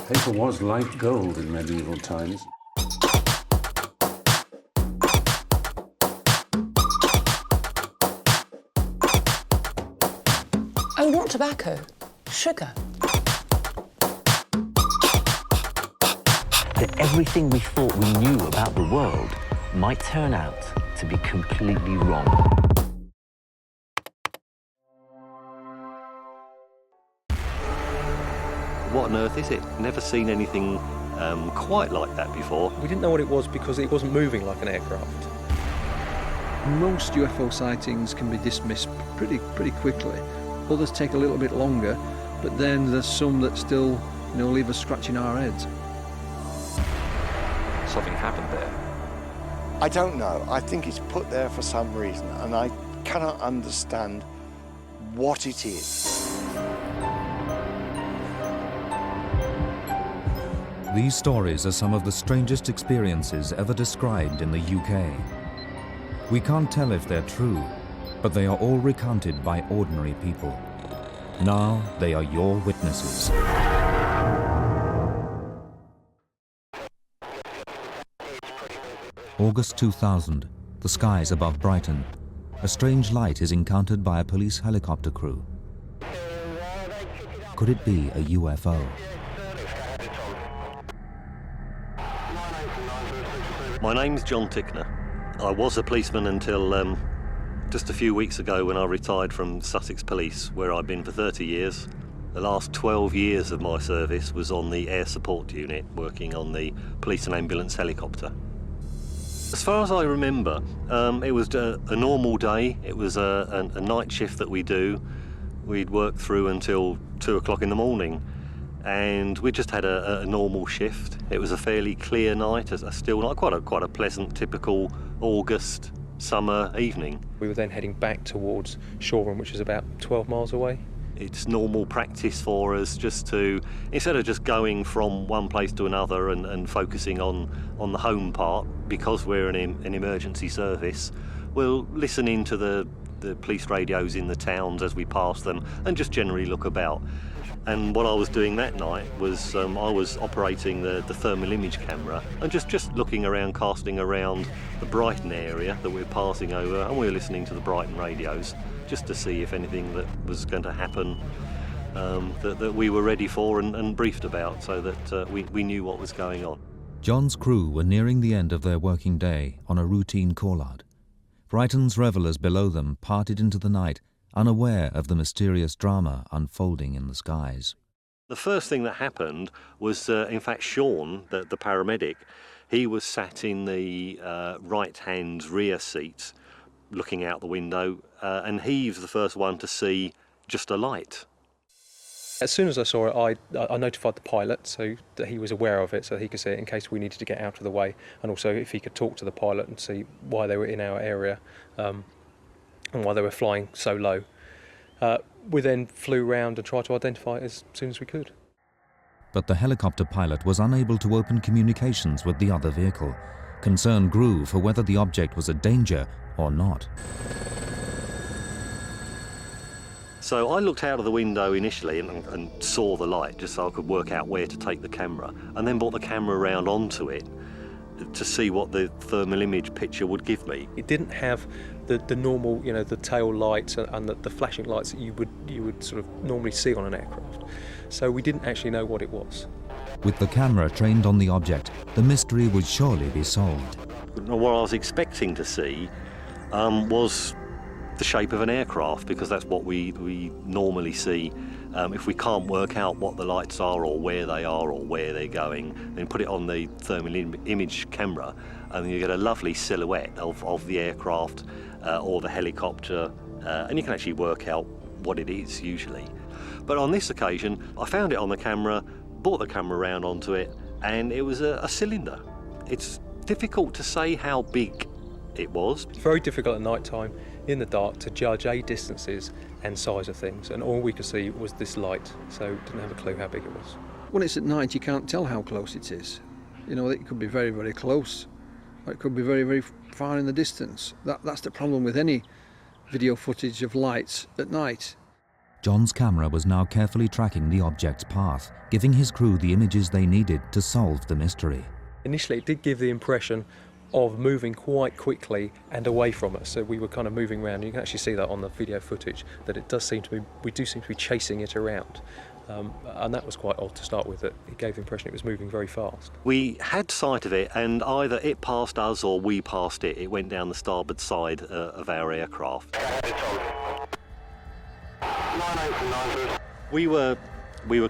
Paper was like gold in medieval times. Oh, not tobacco, sugar. That everything we thought we knew about the world might turn out to be completely wrong. What on earth is it? Never seen anything quite like that before. We didn't know what it was because it wasn't moving like an aircraft. Most UFO sightings can be dismissed pretty quickly. Others take a little bit longer, but then there's some that still, leave us scratching our heads. Something happened there. I don't know. I think it's put there for some reason, and I cannot understand what it is. These stories are some of the strangest experiences ever described in the UK. We can't tell if they're true, but they are all recounted by ordinary people. Now they are your witnesses. August 2000, the skies above Brighton. A strange light is encountered by a police helicopter crew. Could it be a UFO? My name's John Tickner. I was a policeman until just a few weeks ago when I retired from Sussex Police, where I've been for 30 years. The last 12 years of my service was on the air support unit, working on the police and ambulance helicopter. As far as I remember, it was a normal day. It was a night shift that we do. We'd work through until 2 o'clock in the morning, and we just had a normal shift. It was a fairly clear night, a still night, quite a pleasant, typical August summer evening. We were then heading back towards Shoreham, which is about 12 miles away. It's normal practice for us just to, instead of just going from one place to another and focusing on the home part, because we're an emergency service, we'll listen into the police radios in the towns as we pass them and just generally look about. And what I was doing that night was I was operating the thermal image camera and just looking around, casting around the Brighton area that we're passing over, and we were listening to the Brighton radios just to see if anything that was going to happen that we were ready for and briefed about, so that we knew what was going on. John's crew were nearing the end of their working day on a routine call-out. Brighton's revellers below them parted into the night, unaware of the mysterious drama unfolding in the skies. The first thing that happened was, in fact, Sean, the paramedic, he was sat in the right-hand rear seat, looking out the window, and he was the first one to see just a light. As soon as I saw it, I notified the pilot so that he was aware of it, so he could see it in case we needed to get out of the way, and also if he could talk to the pilot and see why they were in our area and why they were flying so low. We then flew round and tried to identify it as soon as we could. But the helicopter pilot was unable to open communications with the other vehicle. Concern grew for whether the object was a danger or not. So I looked out of the window initially and saw the light, just so I could work out where to take the camera, and then brought the camera around onto it to see what the thermal image picture would give me. It didn't have the normal, the tail lights and the flashing lights that you would sort of normally see on an aircraft. So we didn't actually know what it was. With the camera trained on the object, the mystery would surely be solved. What I was expecting to see was the shape of an aircraft, because that's what we normally see. If we can't work out what the lights are or where they're going, then put it on the thermal image camera and you get a lovely silhouette of the aircraft or the helicopter, and you can actually work out what it is usually. But on this occasion, I found it on the camera, brought the camera around onto it, and it was a cylinder. It's difficult to say how big it was. It's very difficult at night time in the dark to judge distances and size of things, and all we could see was this light, so didn't have a clue how big it was. When it's at night, you can't tell how close it is. It could be very, very close, or it could be very, very far in the distance. That's the problem with any video footage of lights at night. John's camera was now carefully tracking the object's path, giving his crew the images they needed to solve the mystery. Initially, it did give the impression of moving quite quickly and away from us. So we were kind of moving around. You can actually see that on the video footage, that it does seem to be, we do seem to be chasing it around. And that was quite odd to start with, that it gave the impression it was moving very fast. We had sight of it, and either it passed us or we passed it. It went down the starboard side of our aircraft. We were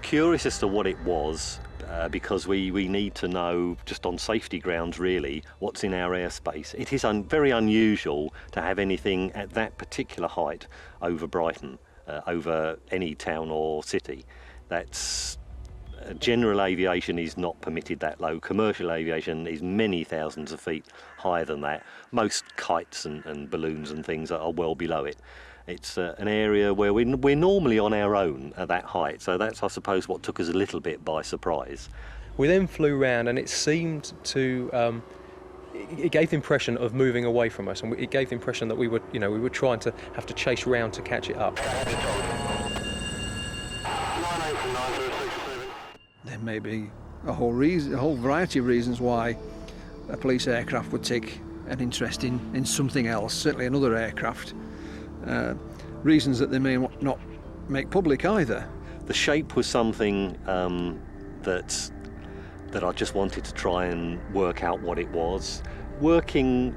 curious as to what it was, because we need to know, just on safety grounds really, what's in our airspace. It is very unusual to have anything at that particular height over Brighton, over any town or city. That's general aviation is not permitted that low. Commercial aviation is many thousands of feet higher than that. Most kites and balloons and things are well below it. It's an area where we're normally on our own at that height, so that's, I suppose, what took us a little bit by surprise. We then flew round, and it seemed to, it gave the impression of moving away from us, and it gave the impression that we were trying to have to chase round to catch it up. There may be a whole variety of reasons why a police aircraft would take an interest in something else, certainly another aircraft. Reasons that they may not make public either. The shape was something that I just wanted to try and work out what it was. Working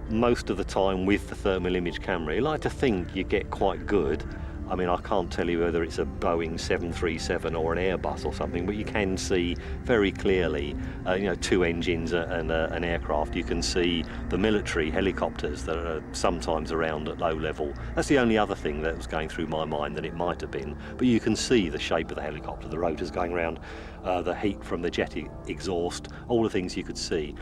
most of the time with the thermal image camera, you like to think you get quite good. I mean, I can't tell you whether it's a Boeing 737 or an Airbus or something, but you can see very clearly, two engines and an aircraft. You can see the military helicopters that are sometimes around at low level. That's the only other thing that was going through my mind that it might have been. But you can see the shape of the helicopter, the rotors going around, the heat from the jet exhaust, all the things you could see.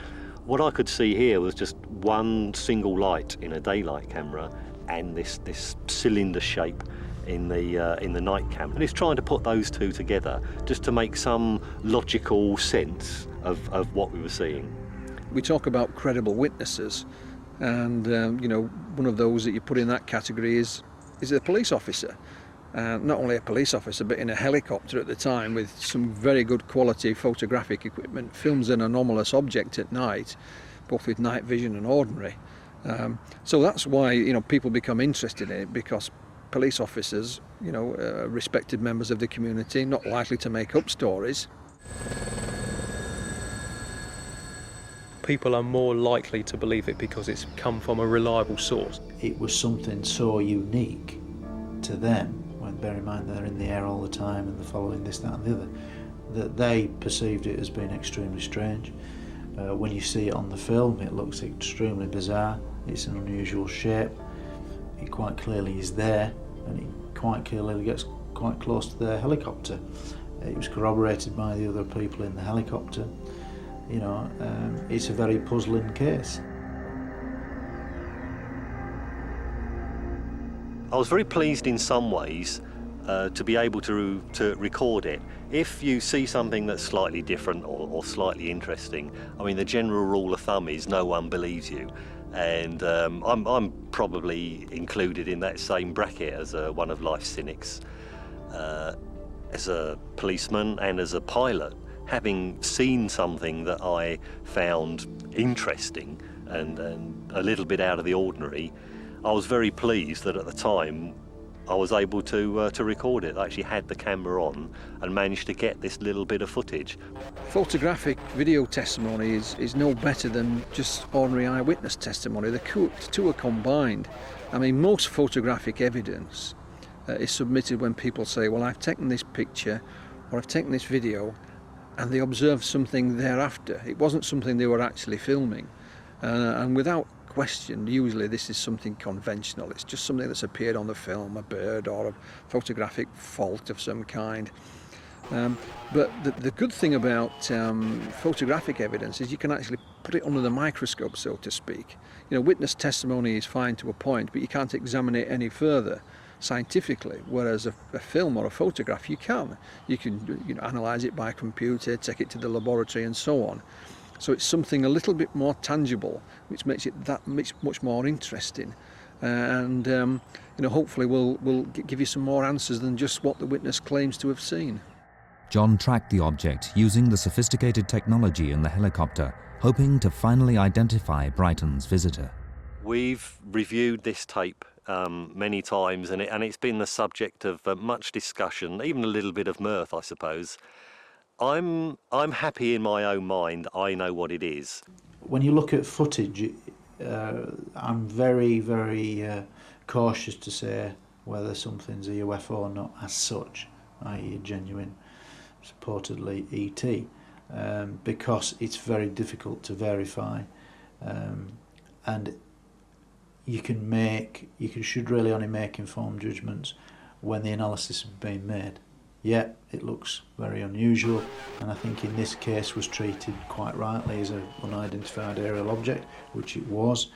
What I could see here was just one single light in a daylight camera and this cylinder shape in the night camera. And it's trying to put those two together just to make some logical sense of what we were seeing. We talk about credible witnesses, and one of those that you put in that category is a police officer. Not only a police officer, but in a helicopter at the time with some very good quality photographic equipment, films an anomalous object at night, both with night vision and ordinary. So that's why people become interested in it, because police officers, respected members of the community, not likely to make up stories. People are more likely to believe it because it's come from a reliable source. It was something so unique to them, when bear in mind they're in the air all the time and they're following this, that and the other, that they perceived it as being extremely strange. When you see it on the film, it looks extremely bizarre. It's an unusual shape. It quite clearly is there, and it quite clearly gets quite close to the helicopter. It was corroborated by the other people in the helicopter. It's a very puzzling case. I was very pleased in some ways to be able to record it. If you see something that's slightly different or slightly interesting, I mean, the general rule of thumb is no one believes you. And I'm probably included in that same bracket as one of life's cynics. As a policeman and as a pilot, having seen something that I found interesting and a little bit out of the ordinary, I was very pleased that at the time I was able to record it. I actually had the camera on and managed to get this little bit of footage. Photographic video testimony is no better than just ordinary eyewitness testimony. The two are combined. I mean, most photographic evidence is submitted when people say, well, I've taken this picture or I've taken this video, and they observed something thereafter. It wasn't something they were actually filming. And without question, usually this is something conventional. It's just something that's appeared on the film, a bird or a photographic fault of some kind. But the good thing about photographic evidence is you can actually put it under the microscope, so to speak. Witness testimony is fine to a point, but you can't examine it any further scientifically, whereas a film or a photograph you can. You can analyse it by computer, take it to the laboratory and so on. So it's something a little bit more tangible, which makes it that much more interesting. And hopefully will give you some more answers than just what the witness claims to have seen. John tracked the object using the sophisticated technology in the helicopter, hoping to finally identify Brighton's visitor. We've reviewed this tape many times, and it's been the subject of much discussion, even a little bit of mirth, I suppose. I'm happy in my own mind. I know what it is. When you look at footage, I'm very, very cautious to say whether something's a UFO or not as such, i.e. a genuine, supposedly ET, because it's very difficult to verify, and you should really only make informed judgments when the analysis has been made. Yet it looks very unusual, and I think in this case was treated quite rightly as an unidentified aerial object, which it was.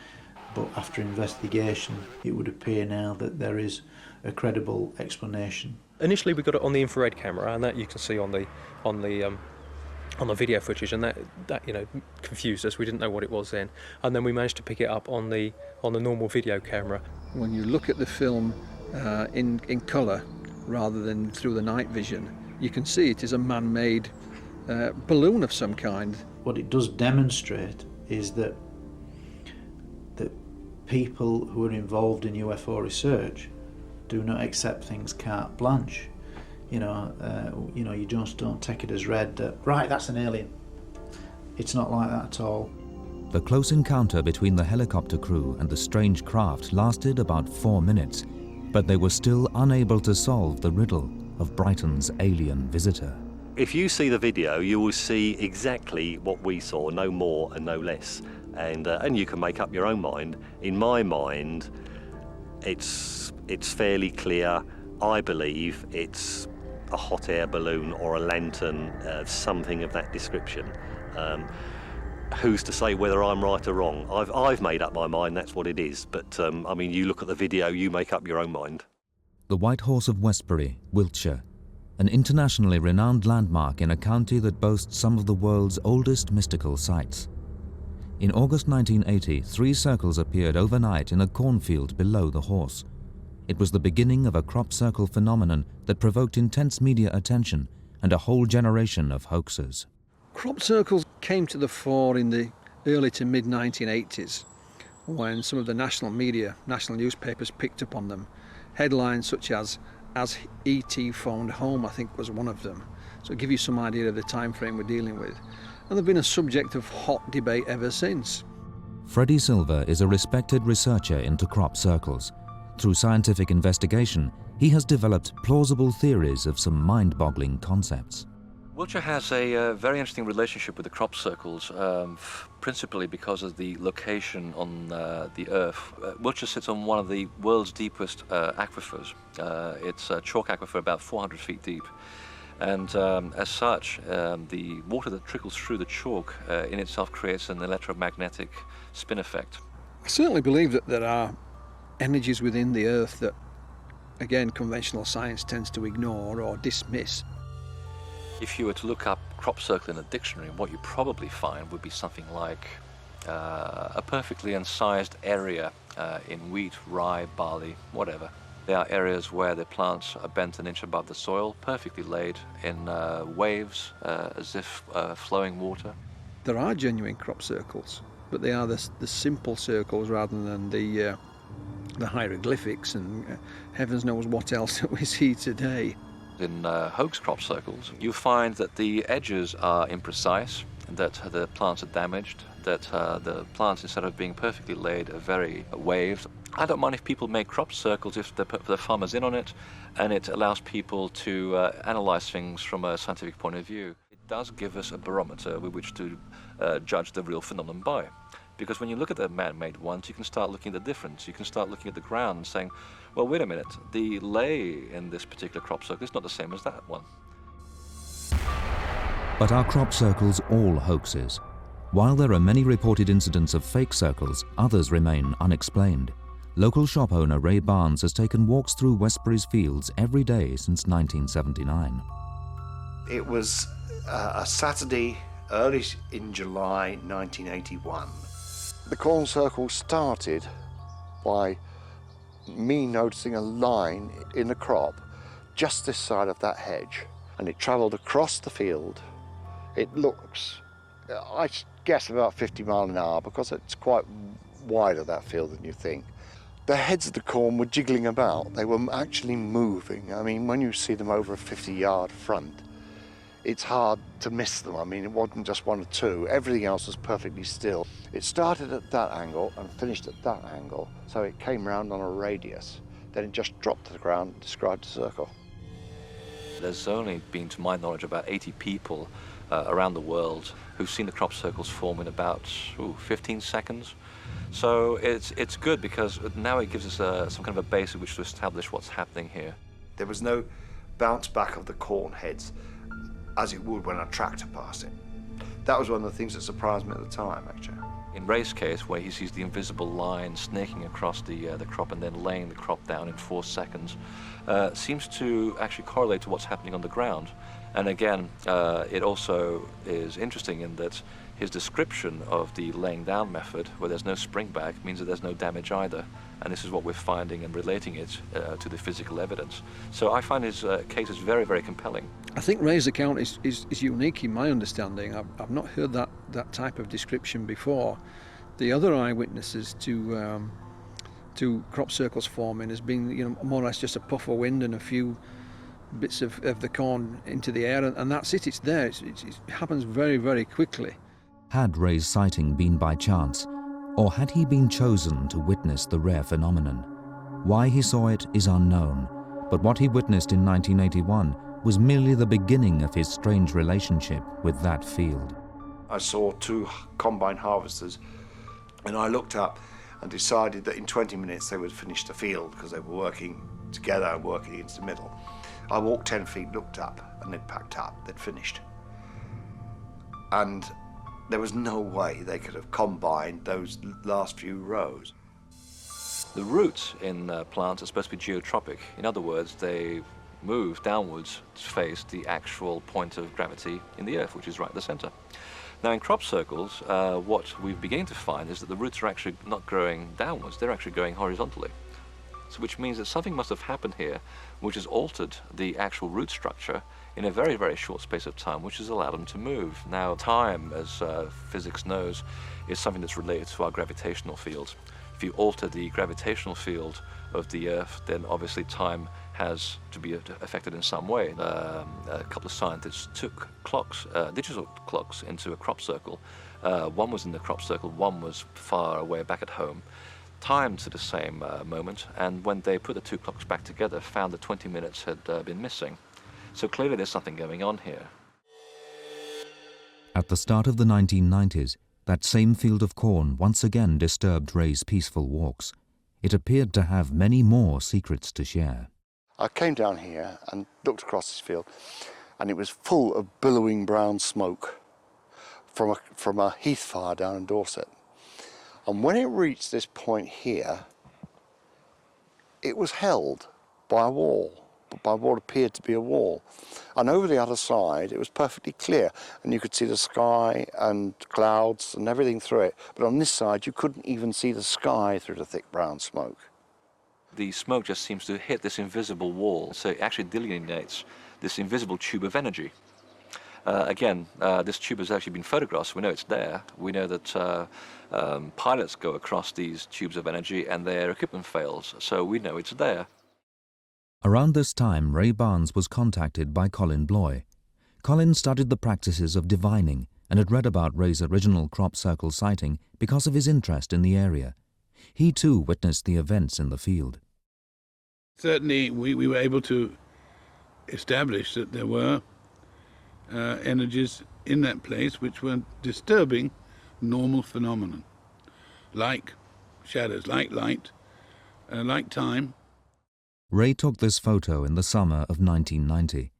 But after investigation, it would appear now that there is a credible explanation. Initially, we got it on the infrared camera, and that you can see on the video footage, and that confused us. We didn't know what it was then, and then we managed to pick it up on the normal video camera. When you look at the film in colour rather than through the night vision, you can see it is a man-made balloon of some kind. What it does demonstrate is that people who are involved in UFO research do not accept things carte blanche. You just don't take it as read that, right, that's an alien. It's not like that at all. The close encounter between the helicopter crew and the strange craft lasted about 4 minutes, but they were still unable to solve the riddle of Brighton's alien visitor. If you see the video, you will see exactly what we saw, no more and no less. And you can make up your own mind. In my mind, it's fairly clear. I believe it's a hot air balloon or a lantern, something of that description. Who's to say whether I'm right or wrong? I've made up my mind, that's what it is. But, you look at the video, you make up your own mind. The White Horse of Westbury, Wiltshire, an internationally renowned landmark in a county that boasts some of the world's oldest mystical sites. In August 1980, 3 circles appeared overnight in a cornfield below the horse. It was the beginning of a crop circle phenomenon that provoked intense media attention and a whole generation of hoaxers. Crop circles came to the fore in the early to mid-1980s when some of the national media, national newspapers picked up on them. Headlines such as E.T. Phoned Home, I think, was one of them. So it'll give you some idea of the time frame we're dealing with. And they've been a subject of hot debate ever since. Freddy Silva is a respected researcher into crop circles. Through scientific investigation, he has developed plausible theories of some mind-boggling concepts. Wiltshire has a very interesting relationship with the crop circles, principally because of the location on the Earth. Wiltshire sits on one of the world's deepest aquifers. It's a chalk aquifer about 400 feet deep. And as such, the water that trickles through the chalk in itself creates an electromagnetic spin effect. I certainly believe that there are energies within the Earth that, again, conventional science tends to ignore or dismiss. If you were to look up crop circle in a dictionary, what you probably find would be something like a perfectly incised area in wheat, rye, barley, whatever. There are areas where the plants are bent an inch above the soil, perfectly laid in waves, as if flowing water. There are genuine crop circles, but they are the simple circles rather than the hieroglyphics and heavens knows what else that we see today. In hoax crop circles, you find that the edges are imprecise, that the plants are damaged, that the plants, instead of being perfectly laid, are very waved. I don't mind if people make crop circles if they put the farmers in on it, and it allows people to analyze things from a scientific point of view. It does give us a barometer with which to judge the real phenomenon by. Because when you look at the man-made ones, you can start looking at the difference. You can start looking at the ground and saying, well, wait a minute, the lay in this particular crop circle is not the same as that one. But are crop circles all hoaxes? While there are many reported incidents of fake circles, others remain unexplained. Local shop owner Ray Barnes has taken walks through Westbury's fields every day since 1979. It was a Saturday, early in July 1981. The corn circle started by me noticing a line in the crop just this side of that hedge, and it travelled across the field. It looks, I guess, about 50 miles an hour, because it's quite wider, that field, than you think. The heads of the corn were jiggling about. They were actually moving. I mean, when you see them over a 50-yard front, it's hard to miss them. I mean, it wasn't just one or two. Everything else was perfectly still. It started at that angle and finished at that angle, so it came round on a radius. Then it just dropped to the ground and described a circle. There's only been, to my knowledge, about 80 people around the world who've seen the crop circles form in about 15 seconds. So it's good, because now it gives us some kind of a base at which to establish what's happening here. There was no bounce back of the corn heads as it would when a tractor passed it. That was one of the things that surprised me at the time, actually. In Ray's case, where he sees the invisible line snaking across the crop and then laying the crop down in 4 seconds, seems to actually correlate to what's happening on the ground. And again, it also is interesting in that his description of the laying down method, where there's no spring back, means that there's no damage either. And this is what we're finding and relating it to the physical evidence. So I find his case is very, very compelling. I think Ray's account is unique in my understanding. I've not heard that type of description before. The other eyewitnesses to crop circles forming has been, more or less just a puff of wind and a few bits of the corn into the air, and that's it. It's there. It happens very, very quickly. Had Ray's sighting been by chance, or had he been chosen to witness the rare phenomenon? Why he saw it is unknown, but what he witnessed in 1981 was merely the beginning of his strange relationship with that field. I saw two combine harvesters, and I looked up and decided that in 20 minutes they would finish the field, because they were working together and working into the middle. I walked 10 feet, looked up, and they'd packed up, they'd finished. And there was no way they could have combined those last few rows. The roots in plants are supposed to be geotropic. In other words, they move downwards to face the actual point of gravity in the earth, which is right at the center. Now, in crop circles, what we're beginning to find is that the roots are actually not growing downwards, they're actually growing horizontally. So which means that something must have happened here which has altered the actual root structure in a very, very short space of time, which has allowed them to move. Now, time, as physics knows, is something that's related to our gravitational field. If you alter the gravitational field of the Earth, then obviously time has to be affected in some way. A couple of scientists took clocks, digital clocks, into a crop circle. One was in the crop circle, one was far away back at home, timed to the same moment, and when they put the two clocks back together, found that 20 minutes had been missing. So clearly there's something going on here. At the start of the 1990s, that same field of corn once again disturbed Ray's peaceful walks. It appeared to have many more secrets to share. I came down here and looked across this field, and it was full of billowing brown smoke from a heath fire down in Dorset. And when it reached this point here, it was held by a wall, by what appeared to be a wall. And over the other side, it was perfectly clear, and you could see the sky and clouds and everything through it. But on this side, you couldn't even see the sky through the thick brown smoke. The smoke just seems to hit this invisible wall, so it actually delineates this invisible tube of energy. Again, this tube has actually been photographed, so we know it's there. We know that pilots go across these tubes of energy and their equipment fails, so we know it's there. Around this time, Ray Barnes was contacted by Colin Bloy. Colin studied the practices of divining and had read about Ray's original crop circle sighting because of his interest in the area. He too witnessed the events in the field. Certainly we were able to establish that there were energies in that place which were disturbing normal phenomenon, like shadows, like light, like time. Ray took this photo in the summer of 1990.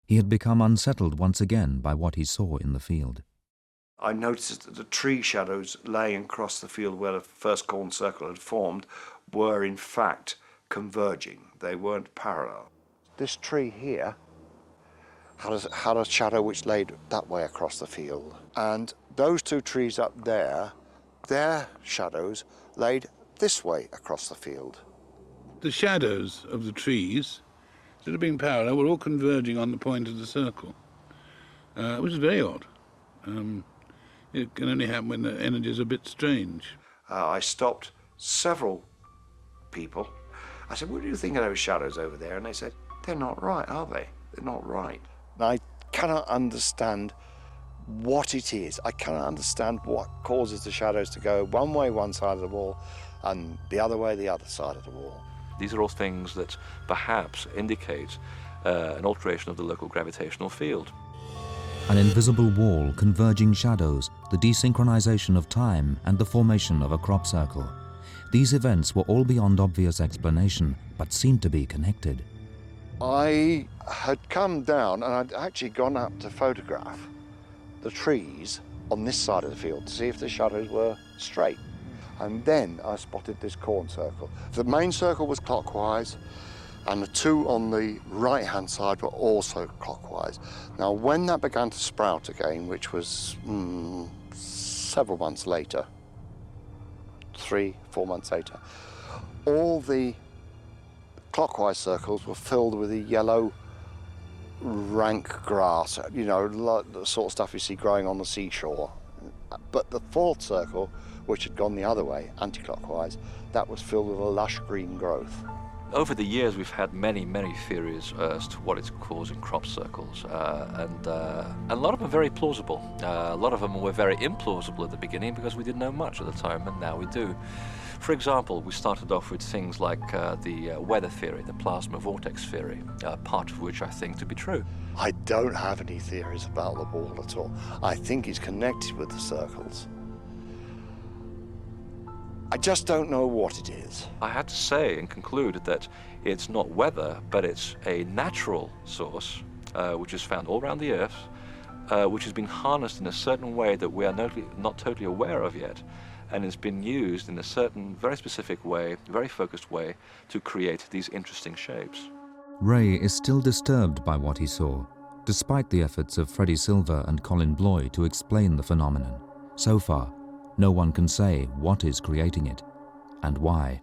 He had become unsettled once again by what he saw in the field. I noticed that the tree shadows laying across the field where the first corn circle had formed were in fact converging. They weren't parallel. This tree here had a shadow which laid that way across the field. And those two trees up there, their shadows laid this way across the field. the shadows of the trees, instead of being parallel, were all converging on the point of the circle, which is very odd. It can only happen when the energy is a bit strange. I stopped several people. I said, what do you think of those shadows over there? And they said, they're not right, are they? They're not right. I cannot understand what it is. I cannot understand what causes the shadows to go one way one side of the wall and the other way the other side of the wall. These are all things that perhaps indicate an alteration of the local gravitational field. An invisible wall, converging shadows, the desynchronization of time, and the formation of a crop circle. These events were all beyond obvious explanation, but seemed to be connected. I had come down and I'd actually gone up to photograph the trees on this side of the field to see if the shadows were straight. And then I spotted this corn circle. The main circle was clockwise, and the two on the right-hand side were also clockwise. Now, when that began to sprout again, which was several months later, 3-4 months later, all the clockwise circles were filled with a yellow, rank grass, you know, like the sort of stuff you see growing on the seashore. But the fourth circle, which had gone the other way, anti-clockwise, that was filled with a lush green growth. Over the years, we've had many theories as to what is causing crop circles, and a lot of them are very plausible. A lot of them were very implausible at the beginning because we didn't know much at the time, and now we do. For example, we started off with things like the weather theory, the plasma vortex theory, part of which I think to be true. I don't have any theories about the ball at all. I think it's connected with the circles. I just don't know what it is. I had to say and conclude that it's not weather, but it's a natural source, which is found all around the Earth, which has been harnessed in a certain way that we are not totally aware of yet, and it's been used in a certain, very specific way, very focused way, to create these interesting shapes. Ray is still disturbed by what he saw, despite the efforts of Freddy Silva and Colin Bloy to explain the phenomenon. So far, no one can say what is creating it and why.